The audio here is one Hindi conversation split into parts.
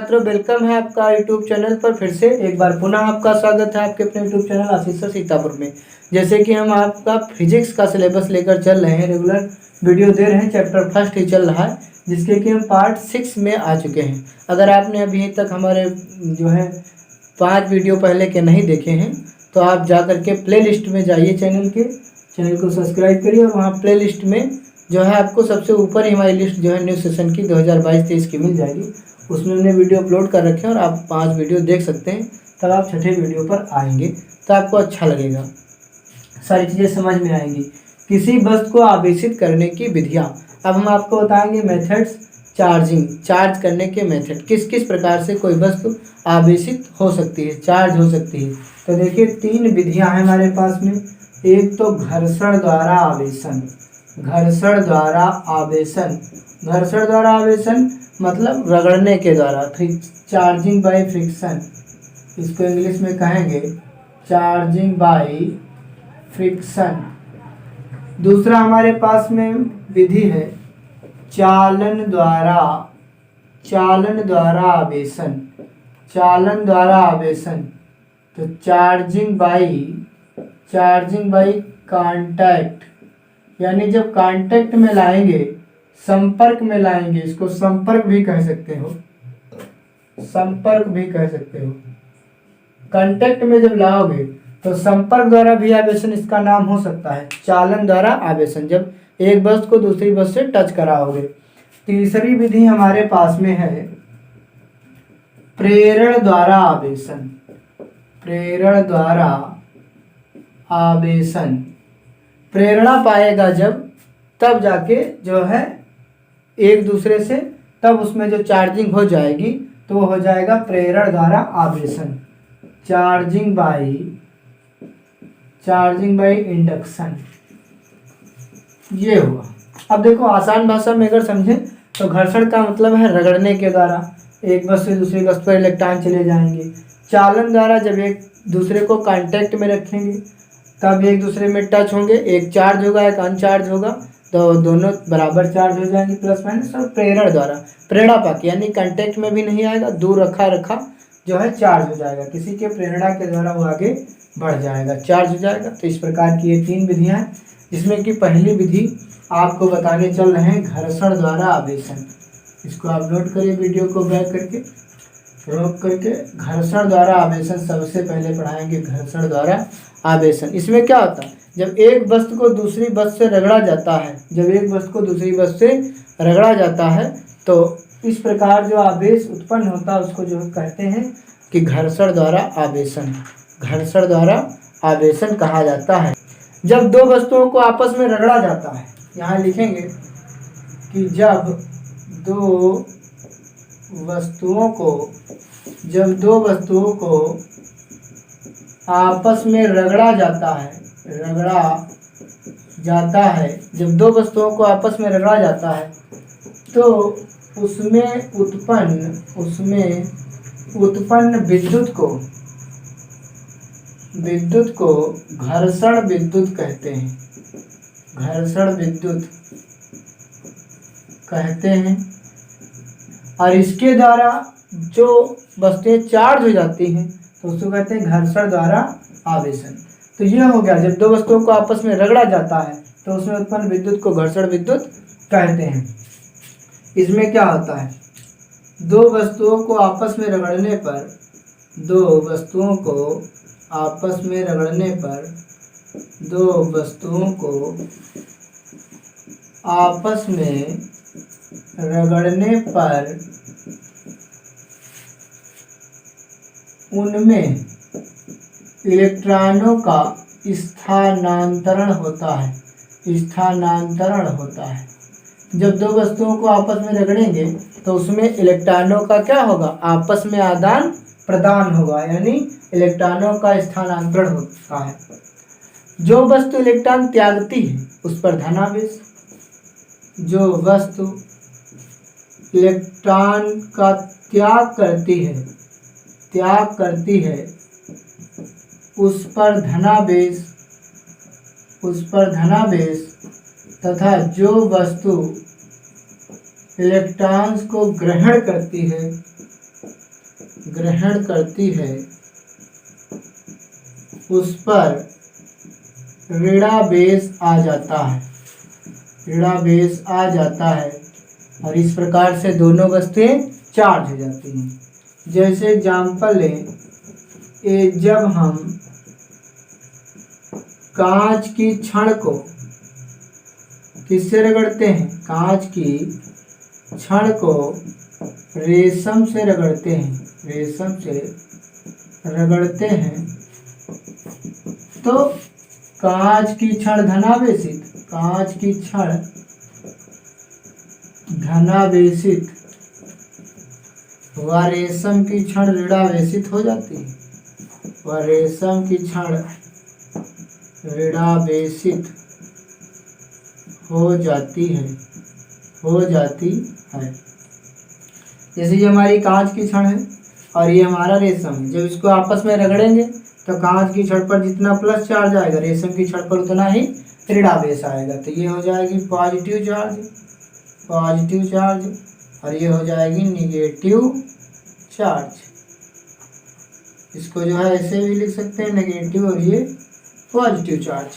छात्रों, वेलकम है आपका यूट्यूब चैनल पर। फिर से एक बार पुनः आपका स्वागत है आपके अपने यूट्यूब चैनल आशीष सर सीतापुर में। जैसे कि हम आपका फिजिक्स का सिलेबस लेकर चल रहे हैं, रेगुलर वीडियो दे रहे हैं। चैप्टर फर्स्ट ही चल रहा है, जिसके कि हम पार्ट 6 में आ चुके हैं। अगर आपने अभी तक हमारे जो है 5 वीडियो पहले के नहीं देखे हैं तो आप जा करके प्ले लिस्ट में जाइए, चैनल को सब्सक्राइब करिए और वहाँ प्ले लिस्ट में जो है आपको सबसे ऊपर ही हमारी लिस्ट जो है न्यू सेशन की 2022-23 की मिल जाएगी। उसमें हमने वीडियो अपलोड कर रखे हैं और आप 5 वीडियो देख सकते हैं। तब आप छठे वीडियो पर आएंगे तो आपको अच्छा लगेगा, सारी चीज़ें समझ में आएंगी। किसी वस्तु को आवेशित करने की विधियाँ। अब हम आपको बताएंगे मेथड्स। चार्ज करने के मेथड, किस किस प्रकार से कोई वस्तु आवेशित हो सकती है, चार्ज हो सकती है। तो देखिए 3 विधियाँ हैं हमारे पास में। एक तो घर्षण द्वारा आवेशन। घर्षण द्वारा आवेशन मतलब रगड़ने के द्वारा, चार्जिंग बाय फ्रिक्शन। इसको इंग्लिश में कहेंगे चार्जिंग बाय फ्रिक्शन। दूसरा हमारे पास में विधि है चालन द्वारा आवेशन। तो चार्जिंग बाय कांटेक्ट, यानी जब कांटेक्ट में लाएंगे, संपर्क में लाएंगे, इसको संपर्क भी कह सकते हो, कांटेक्ट में जब लाओगे तो संपर्क द्वारा भी आवेशन इसका नाम हो सकता है। चालन द्वारा आवेशन, जब एक वस्तु को दूसरी वस्तु से टच कराओगे। तीसरी विधि हमारे पास में है प्रेरण द्वारा आवेशन। प्रेरणा पाएगा जब, तब जाके जो है एक दूसरे से, तब उसमें जो चार्जिंग हो जाएगी तो वो हो जाएगा प्रेरण द्वारा आवेशन। चार्जिंग बाय इंडक्शन, ये हुआ। अब देखो आसान भाषा में अगर समझें तो घर्षण का मतलब है रगड़ने के द्वारा एक वस्तु से दूसरी वस्तु पर इलेक्ट्रॉन चले जाएंगे। चालन द्वारा जब एक दूसरे को कांटेक्ट में रखेंगे तब एक दूसरे में टच होंगे, एक चार्ज होगा एक अनचार्ज होगा, तो दोनों बराबर चार्ज हो जाएंगे, प्लस माइनस। और प्रेरण द्वारा, प्रेरणा पाके यानी कांटेक्ट में भी नहीं आएगा, दूर रखा जो है चार्ज हो जाएगा, किसी के प्रेरणा के द्वारा वो आगे बढ़ जाएगा, चार्ज हो जाएगा। तो इस प्रकार की ये 3 विधियाँ हैं, जिसमें कि पहली विधि आपको बताने चल रहे हैं घर्षण द्वारा आवेशन। इसको आप नोट करिए, वीडियो को बैक करके रोक करके। घर्षण द्वारा आवेशन सबसे पहले पढ़ाएंगे, घर्षण द्वारा आवेशन। इसमें क्या होता है, जब एक वस्तु को दूसरी वस्तु से रगड़ा जाता है, तो इस प्रकार जो आवेश उत्पन्न होता है उसको जो कहते हैं कि घर्षण द्वारा आवेशन कहा जाता है। जब 2 वस्तुओं को आपस में रगड़ा जाता है, यहाँ लिखेंगे कि जब दो वस्तुओं को आपस में रगड़ा जाता है, तो उसमें उत्पन्न विद्युत को घर्षण विद्युत कहते हैं। और इसके द्वारा जो वस्तुएं चार्ज हो जाती हैं तो उसको कहते हैं घर्षण द्वारा आवेशन। तो यह हो गया, जब 2 वस्तुओं को आपस में रगड़ा जाता है तो उसमें उत्पन्न विद्युत को घर्षण विद्युत कहते हैं। इसमें क्या होता है, 2 वस्तुओं को आपस में रगड़ने पर उनमें इलेक्ट्रॉनों का स्थानांतरण होता है। जब 2 वस्तुओं को आपस में रगड़ेंगे तो उसमें इलेक्ट्रॉनों का क्या होगा, आपस में आदान प्रदान होगा, यानी इलेक्ट्रॉनों का स्थानांतरण होता है। जो वस्तु इलेक्ट्रॉन त्यागती है उस पर धनावेश। जो वस्तु इलेक्ट्रॉन का त्याग करती है उस पर धनावेश तथा जो वस्तु इलेक्ट्रॉन्स को ग्रहण करती है ग्रहण करती है उस पर ऋणावेश आ जाता है, ऋणावेश आ जाता है और इस प्रकार से दोनों वस्तुएं चार्ज हो जाती हैं। जैसे एग्जाम्पल लें, जब हम कांच की छड़ को किससे रगड़ते हैं, कांच की छड़ को रेशम से रगड़ते हैं, रेशम से रगड़ते हैं तो कांच की छड़ धनावेशित, कांच की छड़ धनावेशित व रेशम की छड़ ऋणावेशित हो जाती है, व रेशम की छड़ ऋणावेशित हो जाती है, हो जाती है। जैसे ये हमारी कांच की छड़ है और ये हमारा रेशम है, जब इसको आपस में रगड़ेंगे तो कांच की छड़ पर जितना प्लस चार्ज आएगा रेशम की छड़ पर उतना ही ऋणावेश आएगा। तो ये हो जाएगी पॉजिटिव चार्ज, पॉजिटिव चार्ज, और ये हो जाएगी निगेटिव चार्ज। इसको जो है ऐसे भी लिख सकते हैं नेगेटिव और ये पॉजिटिव चार्ज।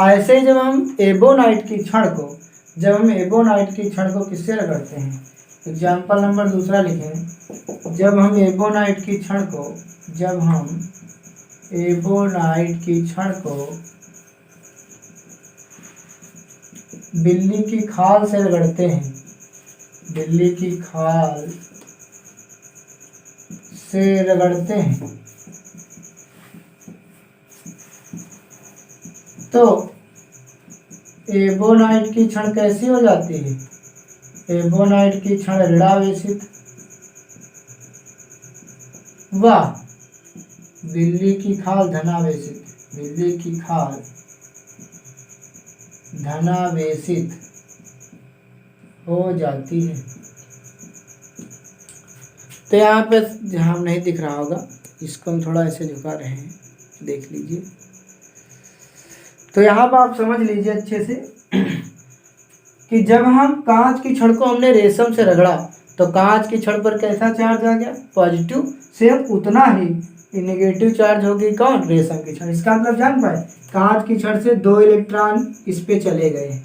ऐसे ही जब हम एबोनाइट की छड़ को, जब हम एबोनाइट की छड़ को किससे रगड़ते हैं, एग्जाम्पल नंबर दूसरा लिखें, जब हम एबोनाइट की छड़ को, जब हम एबोनाइट की छड़ को बिल्ली की खाल से रगड़ते हैं, बिल्ली की खाल से रगड़ते हैं तो एबोनाइट की छड़ कैसी हो जाती है, एबोनाइट की छड़ ऋणावेशित व बिल्ली की खाल धनावेशित, बिल्ली की खाल धनावेशित हो जाती है। तो यहाँ पे जहाँ नहीं दिख रहा होगा, इसको हम थोड़ा ऐसे झुका रहे हैं, देख लीजिए। तो यहाँ पर आप समझ लीजिए अच्छे से कि जब हम कांच की छड़ को हमने रेशम से रगड़ा तो कांच की छड़ पर कैसा चार्ज आ गया, पॉजिटिव। सेम उतना ही नेगेटिव चार्ज होगी कौन, रेशम की छड़। इसका मतलब जान पाए, कांच की छड़ से 2 इलेक्ट्रॉन इस पे चले गए।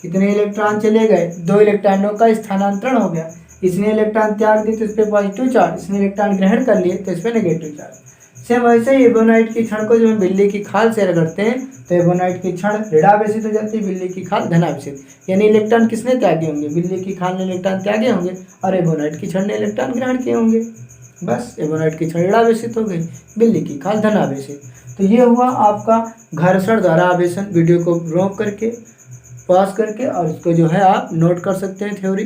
कितने इलेक्ट्रॉन चले गए, 2 इलेक्ट्रॉनों का स्थानांतरण हो गया। इसने इलेक्ट्रॉन त्याग दी तो इस पर पॉजिटिव चार्ज, इसने इलेक्ट्रॉन ग्रहण कर लिए तो इस पर नेगेटिव चार्ज। सेम वैसे ही एबोनाइट की छड़ को जब हम बिल्ली की खाल से रगड़ते हैं तो एबोनाइट की छड़ ऋणावेशित हो जाती है, बिल्ली की खाल धनावेशित। यानी इलेक्ट्रॉन किसने त्यागे होंगे, बिल्ली की खाल ने इलेक्ट्रॉन त्यागे होंगे और एबोनाइट की छड़ ने इलेक्ट्रॉन ग्रहण किए होंगे। बस एबोनाइट की छड़ ऋणावेशित हो गई, बिल्ली की खाल धनावेशित। तो ये हुआ आपका घर्षण द्वारा आवेशन। वीडियो को रोक करके, पॉज करके और इसको जो है आप नोट कर सकते हैं थ्योरी।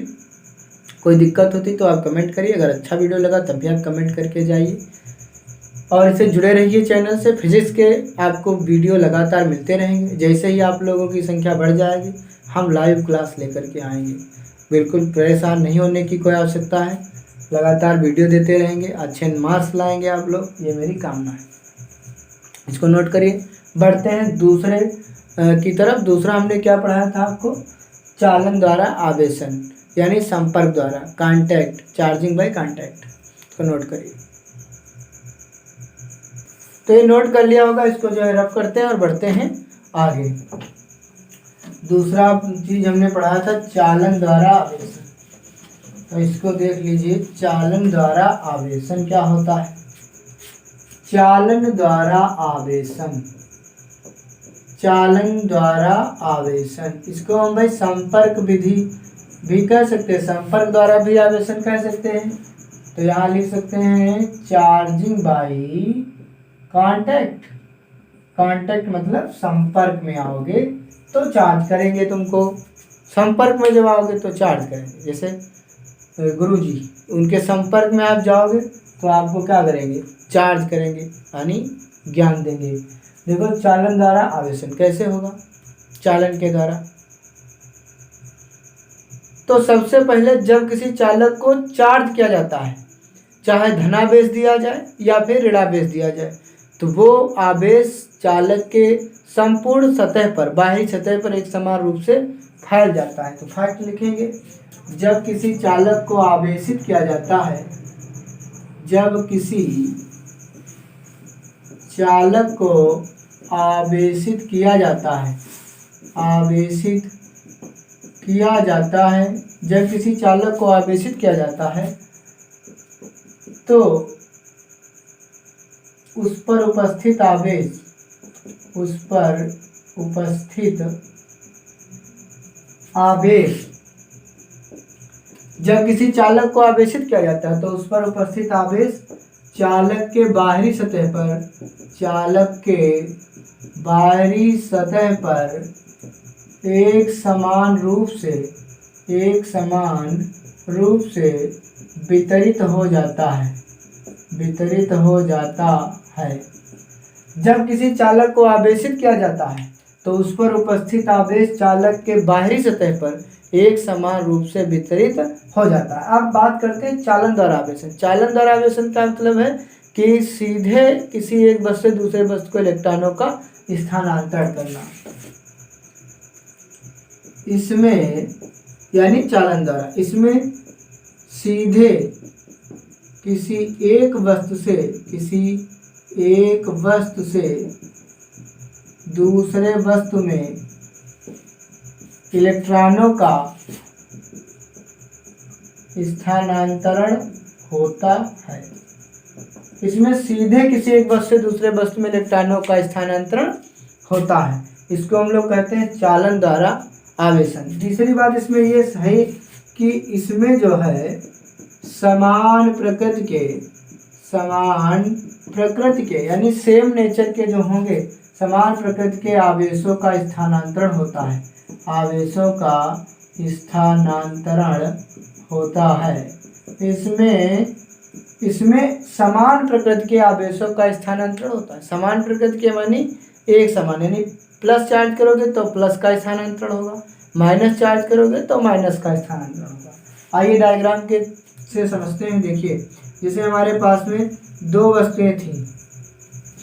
कोई दिक्कत होती तो आप कमेंट करिए, अगर अच्छा वीडियो लगा तब भी आप कमेंट करके जाइए और इससे जुड़े रहिए चैनल से। फिजिक्स के आपको वीडियो लगातार मिलते रहेंगे। जैसे ही आप लोगों की संख्या बढ़ जाएगी हम लाइव क्लास लेकर के आएंगे। बिल्कुल परेशान नहीं होने की कोई आवश्यकता है, लगातार वीडियो देते रहेंगे, अच्छे मार्क्स लाएंगे आप लोग, ये मेरी कामना है। इसको नोट करिए। बढ़ते हैं दूसरे की तरफ। दूसरा हमने क्या पढ़ाया था आपको, चालन द्वारा आवेशन यानी संपर्क द्वारा, कांटेक्ट, चार्जिंग बाय कांटेक्ट। इसको नोट करिए। तो ये नोट कर लिया होगा, इसको जो है रफ करते हैं और बढ़ते हैं आगे। दूसरा चीज हमने पढ़ा था चालन द्वारा आवेशन। तो इसको देख लीजिए, चालन द्वारा आवेशन क्या होता है। चालन द्वारा आवेशन, चालन द्वारा आवेशन, इसको हम भाई संपर्क विधि भी कह सकते हैं, संपर्क द्वारा भी आवेशन कह सकते हैं। तो यहाँ लिख सकते हैं चार्जिंग बाई कांटेक्ट। कांटेक्ट मतलब संपर्क में आओगे तो चार्ज करेंगे तुमको, संपर्क में जब आओगे तो चार्ज करेंगे। जैसे गुरुजी, उनके संपर्क में आप जाओगे तो आपको क्या करेंगे, चार्ज करेंगे यानी ज्ञान देंगे। देखो चालन द्वारा आवेशन कैसे होगा, चालन के द्वारा। तो सबसे पहले जब किसी चालक को चार्ज किया जाता है, चाहे धनावेश दिया जाए या फिर ऋणावेश दिया जाए, तो वो आवेश चालक के संपूर्ण सतह पर, बाहरी सतह पर एक समान रूप से फैल जाता है। तो फैक्ट लिखेंगे, जब किसी चालक को आवेशित किया जाता है, जब किसी चालक को आवेशित किया जाता है, आवेशित किया जाता है, जब किसी चालक को आवेशित किया जाता है तो उस पर उपस्थित आवेश, उस पर उपस्थित आवेश, जब किसी चालक को आवेशित किया जाता है तो उस पर उपस्थित आवेश चालक के बाहरी सतह पर, चालक के बाहरी सतह पर एक समान रूप से वितरित हो जाता है, वितरित हो जाता है। जब किसी चालक को आवेशित किया जाता है तो उस पर उपस्थित आवेश चालक के बाहरी सतह पर एक समान रूप से वितरित हो जाता है। अब बात करते हैं चालन द्वारा आवेशन। चालन द्वारा आवेशन का मतलब है कि सीधे किसी एक वस्तु से दूसरे वस्तु को इलेक्ट्रॉनों का स्थानांतरण करना, इसमें यानी चालन द्वारा, इसमें सीधे किसी एक वस्तु से दूसरे वस्तु में इलेक्ट्रॉनों का स्थानांतरण होता है। इसमें सीधे किसी एक वस्तु से दूसरे वस्तु में इलेक्ट्रॉनों का स्थानांतरण होता है, इसको हम लोग कहते हैं चालन द्वारा आवेशन। तीसरी बात इसमें ये है कि इसमें जो है समान प्रकृति के यानी सेम नेचर के जो होंगे, समान प्रकृति के आवेशों का स्थानांतरण होता है, आवेशों का स्थानांतरण होता है। इसमें समान प्रकृति के आवेशों का स्थानांतरण होता है। समान प्रकृति के मानी एक समान, यानी प्लस चार्ज करोगे तो प्लस का स्थानांतरण होगा, माइनस चार्ज करोगे तो माइनस का स्थानांतरण होगा। आइए डायग्राम के से समझते हैं। देखिए, जैसे हमारे पास में दो वस्तुएं थी,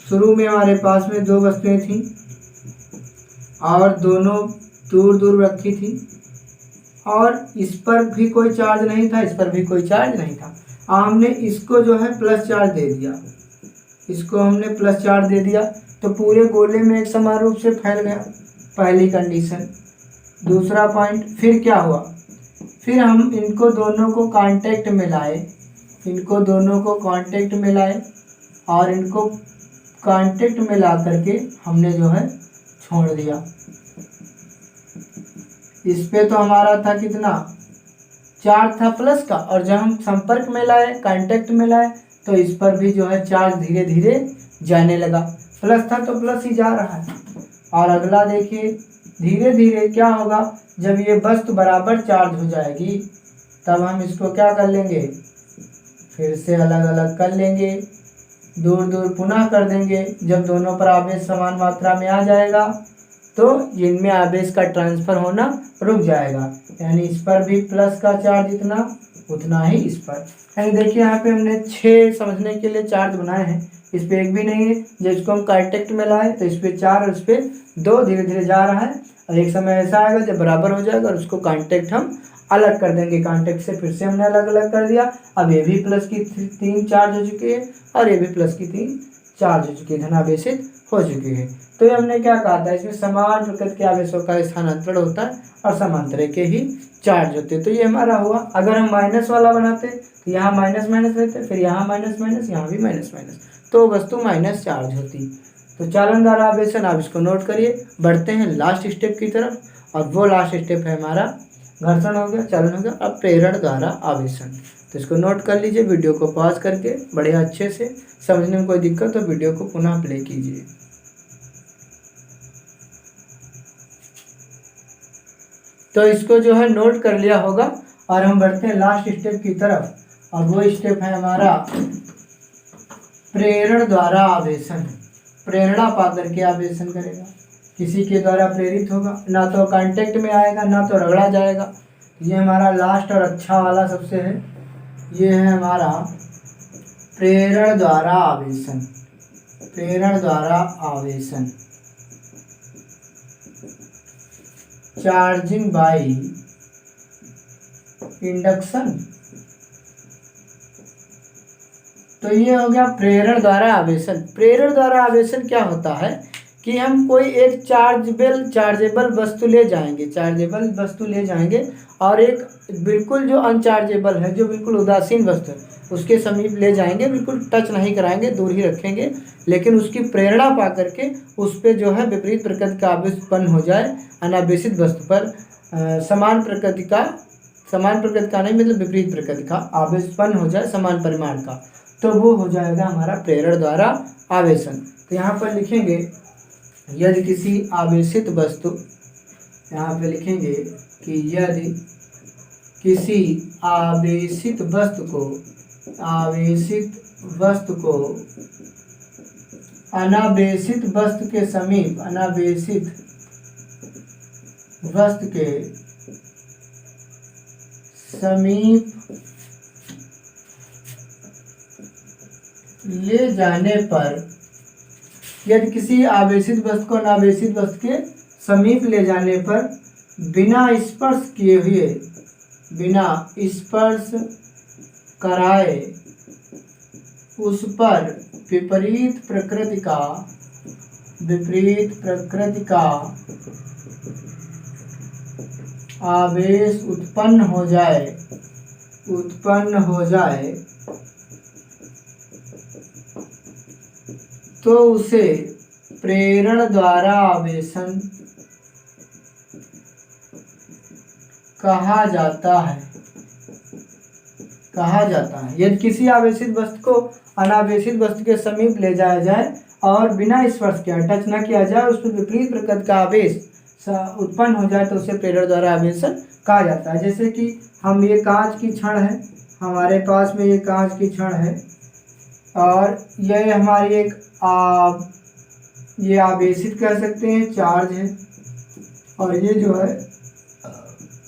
शुरू में हमारे पास में दो वस्तुएं थी और दोनों दूर दूर रखी थी और इस पर भी कोई चार्ज नहीं था, इस पर भी कोई चार्ज नहीं था। हमने इसको जो है प्लस चार्ज दे दिया, इसको हमने प्लस चार्ज दे दिया तो पूरे गोले में एक समान रूप से फैल गया, पहली कंडीशन। दूसरा पॉइंट, फिर क्या हुआ, फिर हम इनको दोनों को कांटेक्ट में लाए, और इनको कांटेक्ट में ला करके हमने जो है छोड़ दिया। इस पे तो हमारा था कितना चार्ज था प्लस का, और जब हम संपर्क में लाए, कांटेक्ट में लाए, तो इस पर भी जो है चार्ज धीरे धीरे जाने लगा। प्लस था तो प्लस ही जा रहा है। और अगला देखिए, धीरे धीरे क्या होगा, जब ये वस्तु बराबर चार्ज हो जाएगी तब हम इसको क्या कर लेंगे, फिर से अलग अलग कर लेंगे, दूर दूर पुनः कर देंगे। जब दोनों पर आवेश समान मात्रा में आ जाएगा तो इनमें आवेश का ट्रांसफर होना रुक जाएगा, यानी इस पर भी प्लस का चार्ज इतना उतना ही इस पर। यानी देखिए यहाँ पे हमने 6 समझने के लिए चार्ज बनाए हैं, इस पे एक भी नहीं है। जब इसको हम कांटेक्ट में लाए तो इस पे 4 और इस पे 2 धीरे धीरे जा रहा है, और एक समय ऐसा आएगा जब बराबर हो जाएगा और उसको कांटेक्ट हम अलग कर देंगे। कांटेक्ट से फिर से हमने अलग अलग कर दिया। अब ये भी प्लस की 3 चार्ज हो चुकी है और ये भी प्लस की 3 चार्ज हो चुकी है, धनावेशित हो चुकी है। तो ये हमने क्या कहा था, इसमें समान प्रकृति के आवेशों का स्थानांतरण होता है और समान तरह के ही चार्ज होते हैं। तो ये हमारा हुआ। अगर हम माइनस वाला बनाते तो यहाँ माइनस माइनस रहते, फिर यहाँ माइनस माइनस, यहाँ भी माइनस माइनस, तो वस्तु माइनस चार्ज होती। तो चालन द्वारा आवेशन, आप इसको नोट करिए। बढ़ते हैं लास्ट स्टेप की तरफ, और वो लास्ट स्टेप है हमारा घर्षण हो गया, चालन हो गया, अब प्रेरण द्वारा आवेशन। तो इसको नोट कर लीजिए, वीडियो को पॉज करके बड़े अच्छे से। समझने में कोई दिक्कत तो वीडियो को पुनः प्ले कीजिए। तो इसको जो है नोट कर लिया होगा, और हम बढ़ते हैं लास्ट स्टेप की तरफ, और वो स्टेप है हमारा प्रेरण द्वारा आवेशन। प्रेरणा पाकर के आवेशन करेगा, किसी के द्वारा प्रेरित होगा, ना तो कांटेक्ट में आएगा ना तो रगड़ा जाएगा। ये हमारा लास्ट और अच्छा वाला सबसे है, ये है हमारा प्रेरण द्वारा आवेशन। प्रेरण द्वारा आवेशन, चार्जिंग बाय इंडक्शन। तो ये हो गया प्रेरण द्वारा आवेशन। प्रेरण द्वारा आवेशन क्या होता है कि हम कोई एक चार्जेबल वस्तु ले जाएंगे और एक बिल्कुल जो अनचार्जेबल है, जो बिल्कुल उदासीन वस्तु है, उसके समीप ले जाएंगे, बिल्कुल टच नहीं कराएंगे, दूर ही रखेंगे, लेकिन उसकी प्रेरणा पा करके उस पर जो है विपरीत प्रकृति का आवेश उत्पन्न हो जाए। अनावेशित वस्तु पर समान प्रकृति का नहीं, मतलब विपरीत प्रकृति का आवेश उत्पन्न हो जाए समान परिमाण का, तो वो हो जाएगा हमारा प्रेरण द्वारा आवेशन। तो यहाँ पर लिखेंगे यदि किसी आवेशित वस्तु, यहाँ पे लिखेंगे कि यदि किसी आवेशित वस्तु को अनावेशित वस्तु के समीप ले जाने पर, यदि किसी आवेशित वस्तु को अनावेशित वस्तु के समीप ले जाने पर बिना स्पर्श कराए उस पर विपरीत प्रकृति का आवेश उत्पन्न हो जाए तो उसे प्रेरण द्वारा आवेशन कहा जाता है। यदि किसी आवेशित वस्तु को अनावेशित वस्तु के समीप ले जाया जाए और बिना स्पर्श किया, टच न किया जाए, उस पर विपरीत प्रकृति का आवेश उत्पन्न हो जाए तो उसे प्रेरण द्वारा आवेशन कहा जाता है। जैसे कि हम ये कांच की छड़ है, हमारे पास में ये कांच की छड़ है और ये हमारी एक ये आवेशित कह सकते हैं, चार्ज है, और ये जो है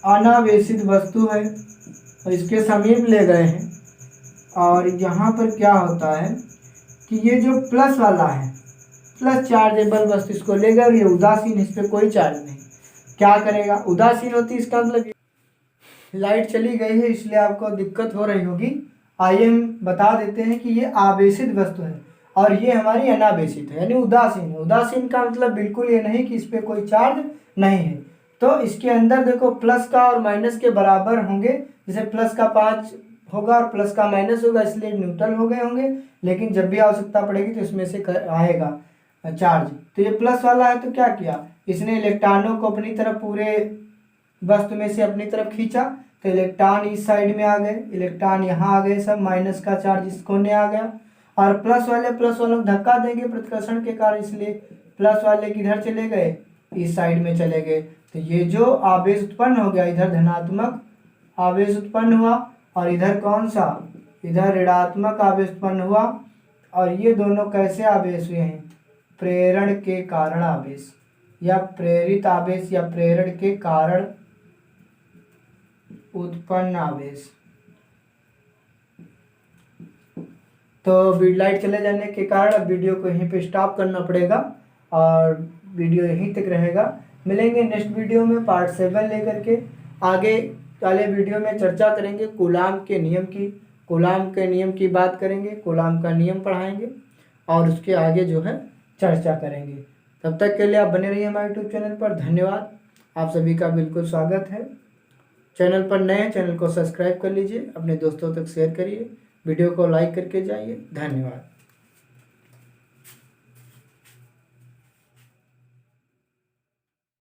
अनावेशित वस्तु है और इसके समीप ले गए हैं। और यहाँ पर क्या होता है कि ये जो प्लस वाला है, प्लस चार्जेबल वस्तु, इसको ले गए और ये उदासीन, इस पर कोई चार्ज नहीं, क्या करेगा, उदासीन होती, इसका मतलब लाइट चली गई है इसलिए आपको दिक्कत हो रही होगी। आइए हम बता देते हैं कि ये आवेशित वस्तु है और ये हमारी अनावेशित है, यानी उदासीन है। उदासीन का मतलब बिल्कुल ये नहीं कि इस पर कोई चार्ज नहीं है। तो इसके अंदर देखो प्लस का और माइनस के बराबर होंगे, जैसे प्लस का 5 होगा और प्लस का माइनस होगा, इसलिए न्यूट्रल हो गए होंगे, लेकिन जब भी आवश्यकता पड़ेगी तो इसमें से आएगा चार्ज। तो ये प्लस वाला है तो क्या किया, इसने इलेक्ट्रॉनों को अपनी तरफ, पूरे वस्तु में से अपनी तरफ खींचा, तो इलेक्ट्रॉन इस साइड में आ गए, इलेक्ट्रॉन यहाँ आ गए, सब माइनस का चार्ज इस कोने आ गया, और प्लस वाले को धक्का देंगे प्रतिकर्षण के कारण, इसलिए प्लस वाले किधर चले गए, इस साइड में चले गए। तो ये जो आवेश उत्पन्न हो गया, इधर धनात्मक आवेश उत्पन्न हुआ और इधर कौन सा, इधर ऋणात्मक आवेश उत्पन्न हुआ। और ये दोनों कैसे आवेश हुए हैं, प्रेरण के कारण आवेश, या प्रेरित आवेश, या प्रेरण के कारण उत्पन्न आवेश। तो लाइट चले जाने के कारण अब वीडियो को यहीं पे स्टॉप करना पड़ेगा और वीडियो यहीं तक रहेगा। मिलेंगे नेक्स्ट वीडियो में पार्ट 7 लेकर के। आगे वाले वीडियो में चर्चा करेंगे कूलाम के नियम की बात करेंगे, कूलाम का नियम पढ़ाएंगे और उसके आगे जो है चर्चा करेंगे। तब तक के लिए आप बने रहिए हमारे यूट्यूब चैनल पर। धन्यवाद, आप सभी का बिल्कुल स्वागत है। चैनल पर नए हैं, चैनल को सब्सक्राइब कर लीजिए, अपने दोस्तों तक शेयर करिए, वीडियो को लाइक करके जाइए। धन्यवाद।